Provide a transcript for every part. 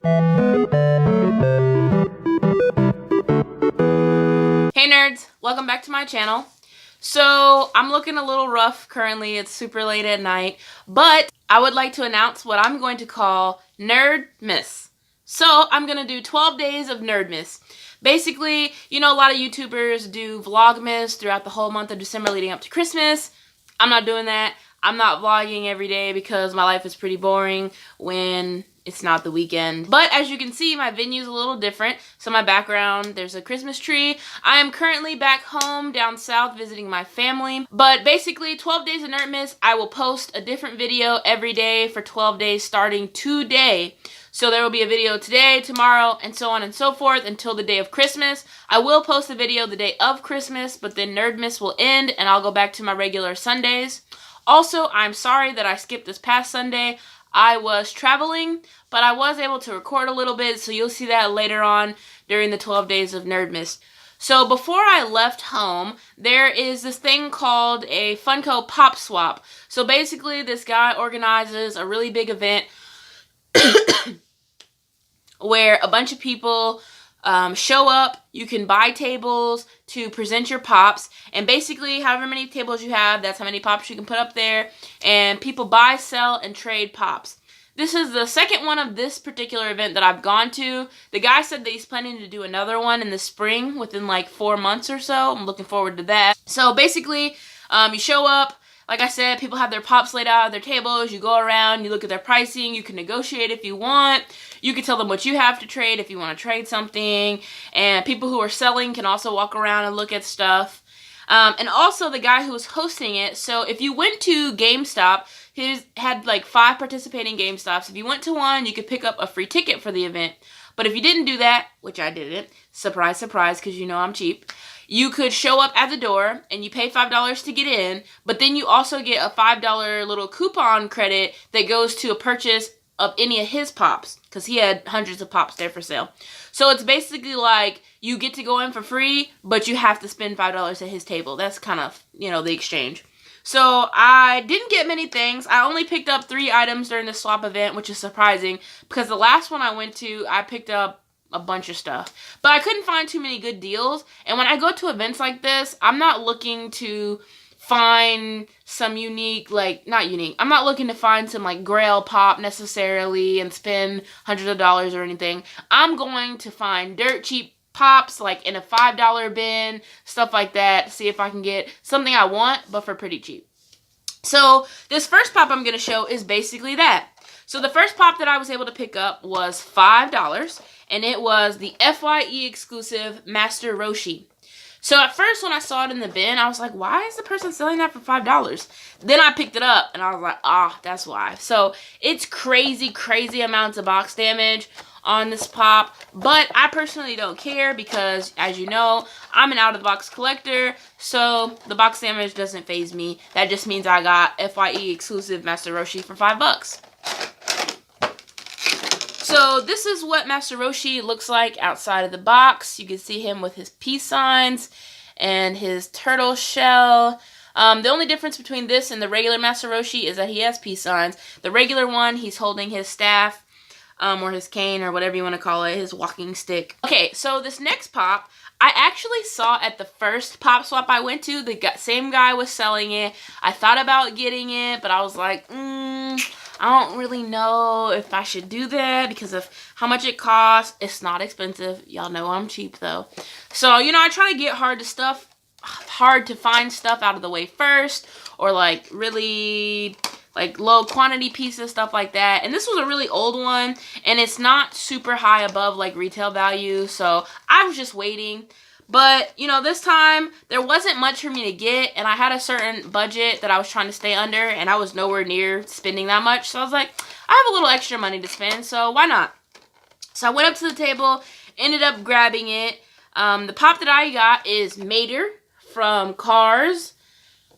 Hey nerds, welcome back to my channel. So I'm looking a little rough currently, it's super late at night, but I would like to announce what I'm going to call Nerdmas. So I'm going to do 12 days of Nerdmas. Basically, you know, a lot of YouTubers do vlogmas throughout the whole month of December leading up to Christmas. I'm not doing that. I'm not vlogging every day because my life is pretty boring when it's not the weekend. But as you can see, my venue is a little different. So my background, there's a Christmas tree. I am currently back home down south visiting my family. But basically, 12 days of Nerdmas, I will post a different video every day for 12 days starting today. So there will be a video today, tomorrow, and so on and so forth until the day of Christmas. I will post a video the day of Christmas, but then Nerdmas will end and I'll go back to my regular Sundays. Also, I'm sorry that I skipped this past Sunday. I was traveling, but I was able to record a little bit, so you'll see that later on during the 12 days of Nerdmas. So before I left home, there is this thing called a Funko Pop swap. So basically, this guy organizes a really big event where a bunch of people show up. You can buy tables to present your pops, and basically however many tables you have, that's how many pops you can put up there, and people buy, sell, and trade pops. This is the second one of this particular event that I've gone to. The guy said that he's planning to do another one in the spring within like 4 months or so. I'm looking forward to that. So basically, you show up. Like I said, people have their pops laid out at their tables. You go around, you look at their pricing. You can negotiate if you want. You can tell them what you have to trade if you want to trade something. And people who are selling can also walk around and look at stuff. And also the guy who was hosting it. So if you went to GameStop, he had like 5 participating GameStops. If you went to one, you could pick up a free ticket for the event. But if you didn't do that, which I didn't, surprise, surprise, because you know I'm cheap, you could show up at the door and you pay $5 to get in, but then you also get a $5 little coupon credit that goes to a purchase of any of his pops, because he had hundreds of pops there for sale. So it's basically like you get to go in for free, but you have to spend $5 at his table. That's kind of, you know, the exchange. So I didn't get many things. I only picked up 3 items during the swap event, which is surprising because the last one I went to, I picked up a bunch of stuff. But I couldn't find too many good deals. And when I go to events like this, I'm not looking to find some unique, like, not unique. I'm not looking to find some, like, Grail pop necessarily and spend hundreds of dollars or anything. I'm going to find dirt cheap pops, like in a $5 bin, stuff like that, see if I can get something I want, but for pretty cheap. So this first pop I'm going to show is basically that. So the first pop that I was able to pick up was $5, and it was the FYE exclusive Master Roshi. So at first when I saw it in the bin, I was like, why is the person selling that for $5? Then I picked it up, and I was like, ah, that's why. So it's crazy, crazy amounts of box damage on this pop, but I personally don't care because, as you know, I'm an out-of-the-box collector, so the box damage doesn't faze me. That just means I got FYE exclusive Master Roshi for $5. So this is what Master Roshi looks like outside of the box. You can see him with his peace signs and his turtle shell. The only difference between this and the regular Master Roshi is that he has peace signs. The regular one, he's holding his staff, or his cane, or whatever you want to call it, his walking stick. Okay, so this next pop, I actually saw at the first pop swap I went to. The same guy was selling it. I thought about getting it, but I was like, I don't really know if I should do that because of how much it costs. It's not expensive. Y'all know I'm cheap, though. So, you know, I try to get hard to find stuff out of the way first, or like really like low quantity pieces, stuff like that. And this was a really old one, and it's not super high above like retail value, so I was just waiting. But, you know, this time there wasn't much for me to get, and I had a certain budget that I was trying to stay under, and I was nowhere near spending that much. So I was like, I have a little extra money to spend, so why not? So I went up to the table, ended up grabbing it. The pop that I got is Mater from Cars.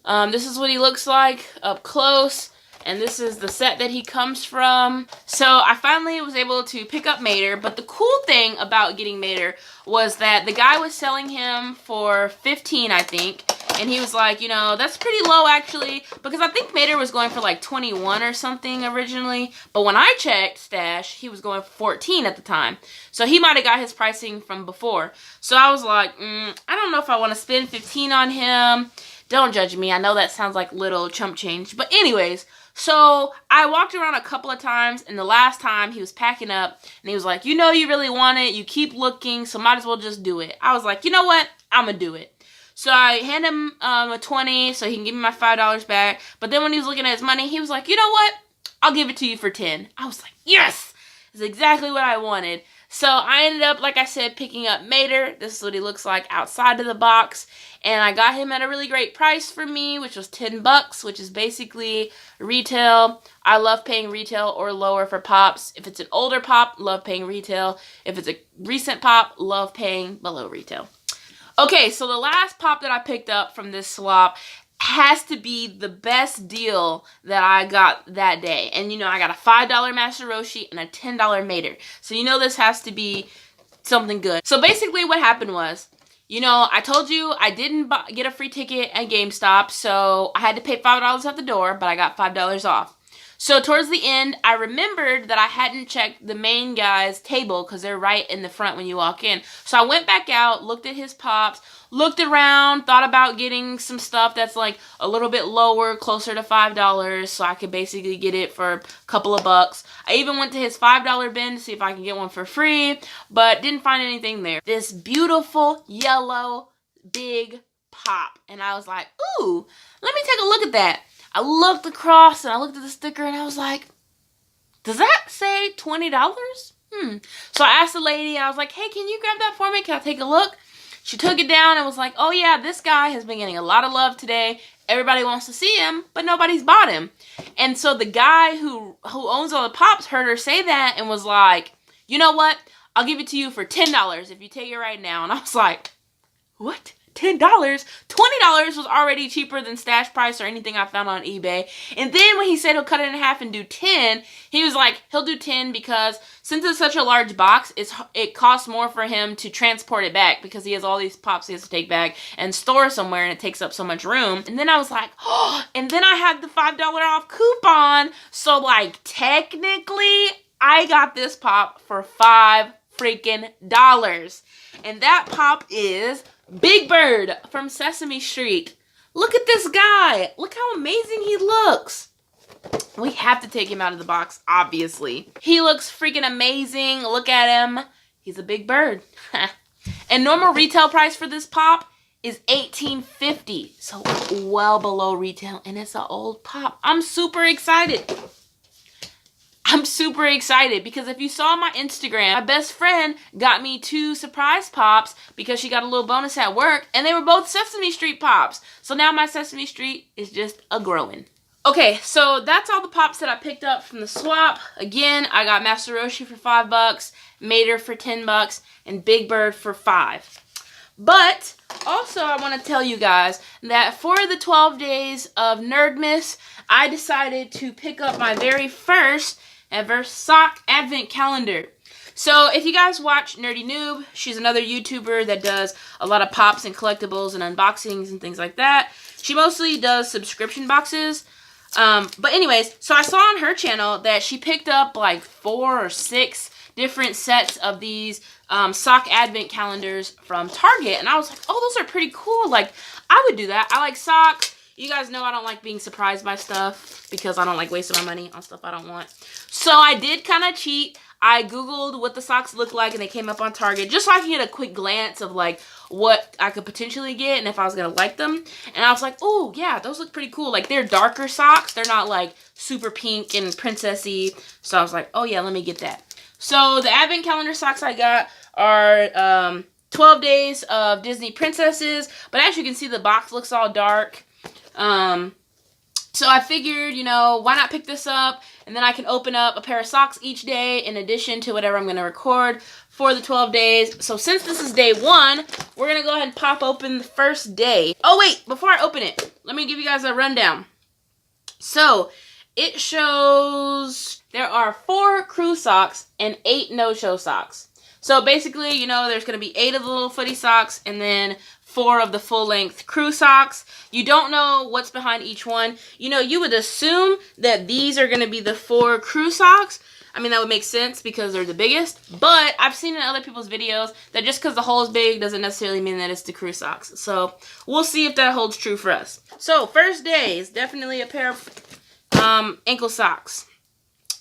This is what he looks like up close. And this is the set that he comes from. So I finally was able to pick up Mater. But the cool thing about getting Mater was that the guy was selling him for $15, I think. And he was like, you know, that's pretty low actually, because I think Mater was going for like 21 or something originally. But when I checked Stash, he was going for 14 at the time. So he might have got his pricing from before. So I was like, I don't know if I want to spend 15 on him. Don't judge me. I know that sounds like little chump change. But anyways, so I walked around a couple of times, and the last time he was packing up, and he was like, you know you really want it. You keep looking, so might as well just do it. I was like, you know what? I'm going to do it. So I hand him a 20 so he can give me my $5 back. But then when he was looking at his money, he was like, you know what? I'll give it to you for 10. I was like, yes! That's exactly what I wanted. So I ended up, like I said, picking up Mater. This is what he looks like outside of the box. And I got him at a really great price for me, which was $10, which is basically retail. I love paying retail or lower for pops. If it's an older pop, love paying retail. If it's a recent pop, love paying below retail. Okay, so the last pop that I picked up from this swap has to be the best deal that I got that day. And you know, I got a $5 Master Roshi and a $10 Mater. So you know this has to be something good. So basically what happened was, you know, I told you I didn't get a free ticket at GameStop, so I had to pay $5 at the door, but I got $5 off. So towards the end, I remembered that I hadn't checked the main guy's table because they're right in the front when you walk in. So I went back out, looked at his pops, looked around, thought about getting some stuff that's like a little bit lower, closer to $5, so I could basically get it for a couple of bucks. I even went to his $5 bin to see if I can get one for free, but didn't find anything there. This beautiful yellow big pop, and I was like, ooh, let me take a look at that. I looked across and I looked at the sticker and I was like, does that say $20? So I asked the lady, I was like, hey, can you grab that for me? Can I take a look? She took it down and was like, oh yeah, this guy has been getting a lot of love today. Everybody wants to see him, but nobody's bought him. And so the guy who owns all the pops heard her say that and was like, you know what? I'll give it to you for $10 if you take it right now. And I was like, what? $10? $20 was already cheaper than stash price or anything I found on eBay. And then when he said he'll cut it in half and do 10, he was like, he'll do 10 because since it's such a large box, it costs more for him to transport it back because he has all these pops he has to take back and store somewhere and it takes up so much room. And then I was like, oh, and then I had the $5 off coupon. So like technically I got this pop for $5 freaking dollars. And that pop is Big Bird from Sesame Street. Look at this guy. Look how amazing he looks. We have to take him out of the box, obviously. He looks freaking amazing. Look at him. He's a big bird. And normal retail price for this pop is $18.50. So well below retail. And it's an old pop. I'm super excited. I'm super excited because if you saw my Instagram, my best friend got me 2 surprise pops because she got a little bonus at work and they were both Sesame Street pops. So now my Sesame Street is just a-growing. Okay, so that's all the pops that I picked up from the swap. Again, I got Master Roshi for $5, Mater for $10, and Big Bird for $5. But also I want to tell you guys that for the 12 days of Nerdmas, I decided to pick up my very first ever sock advent calendar. So if you guys watch Nerdy Noob, she's another YouTuber that does a lot of pops and collectibles and unboxings and things like that. She mostly does subscription boxes. But anyways, so I saw on her channel that she picked up like 4 or 6 different sets of these sock advent calendars from Target. And I was like, oh, those are pretty cool. Like, I would do that. I like socks. You guys know I don't like being surprised by stuff because I don't like wasting my money on stuff I don't want. So I did kind of cheat. I Googled what the socks look like and they came up on Target just so I could get a quick glance of like what I could potentially get and if I was going to like them. And I was like, oh yeah, those look pretty cool. Like they're darker socks. They're not like super pink and princessy. So I was like, oh yeah, let me get that. So the advent calendar socks I got are 12 days of Disney princesses. But as you can see, the box looks all dark. So I figured, you know, why not pick this up and then I can open up a pair of socks each day in addition to whatever I'm going to record for the 12 days. So since this is day 1, we're going to go ahead and pop open the first day. Oh wait, before I open it, let me give you guys a rundown. So it shows there are 4 crew socks and 8 no-show socks. So basically, you know, there's going to be 8 of the little footy socks and then 4 of the full-length crew socks. You don't know what's behind each one. You know, you would assume that these are going to be the 4 crew socks. I mean, that would make sense because they're the biggest. But I've seen in other people's videos that just because the hole is big doesn't necessarily mean that it's the crew socks. So we'll see if that holds true for us. So first day is definitely a pair of ankle socks.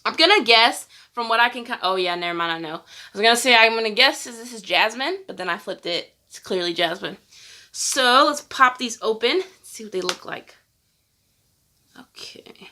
I'm going to guess from what I can... Oh, yeah, never mind, I know. I was going to say I'm going to guess this is Jasmine, but then I flipped it. It's clearly Jasmine. So let's pop these open. See what they look like. Okay.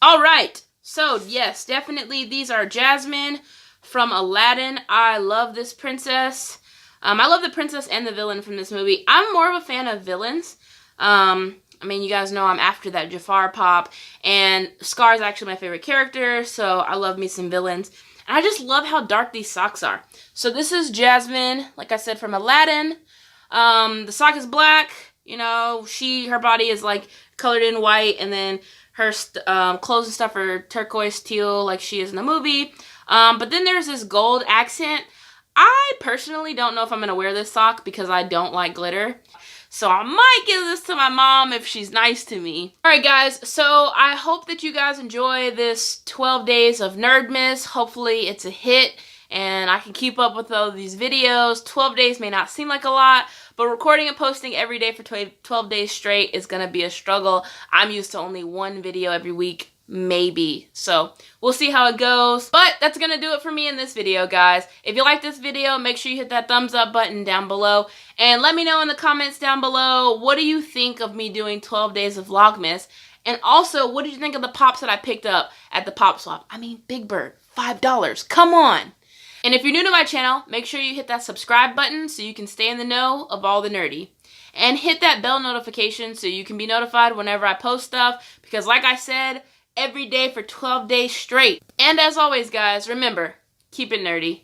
All right, so yes, definitely these are Jasmine from Aladdin. I love this princess. I love the princess and the villain from this movie. I'm more of a fan of villains. I mean, you guys know I'm after that Jafar pop, and Scar is actually my favorite character, so I love me some villains. And I just love how dark these socks are. So this is Jasmine, like I said, from Aladdin. The sock is black. You know, her body is like colored in white, and then her clothes and stuff are turquoise teal like she is in the movie. But then there's this gold accent. I personally don't know if I'm going to wear this sock because I don't like glitter. So I might give this to my mom if she's nice to me. Alright guys, so I hope that you guys enjoy this 12 days of Nerdmas. Hopefully it's a hit and I can keep up with all these videos. 12 days may not seem like a lot, but recording and posting every day for 12 days straight is going to be a struggle. I'm used to only one video every week, maybe. So we'll see how it goes. But that's going to do it for me in this video, guys. If you like this video, make sure you hit that thumbs up button down below. And let me know in the comments down below, what do you think of me doing 12 days of Vlogmas? And also, what did you think of the pops that I picked up at the Pop Swap? I mean, Big Bird, $5. Come on. And if you're new to my channel, make sure you hit that subscribe button so you can stay in the know of all the nerdy. And hit that bell notification so you can be notified whenever I post stuff. Because like I said, every day for 12 days straight. And as always, guys, remember, keep it nerdy.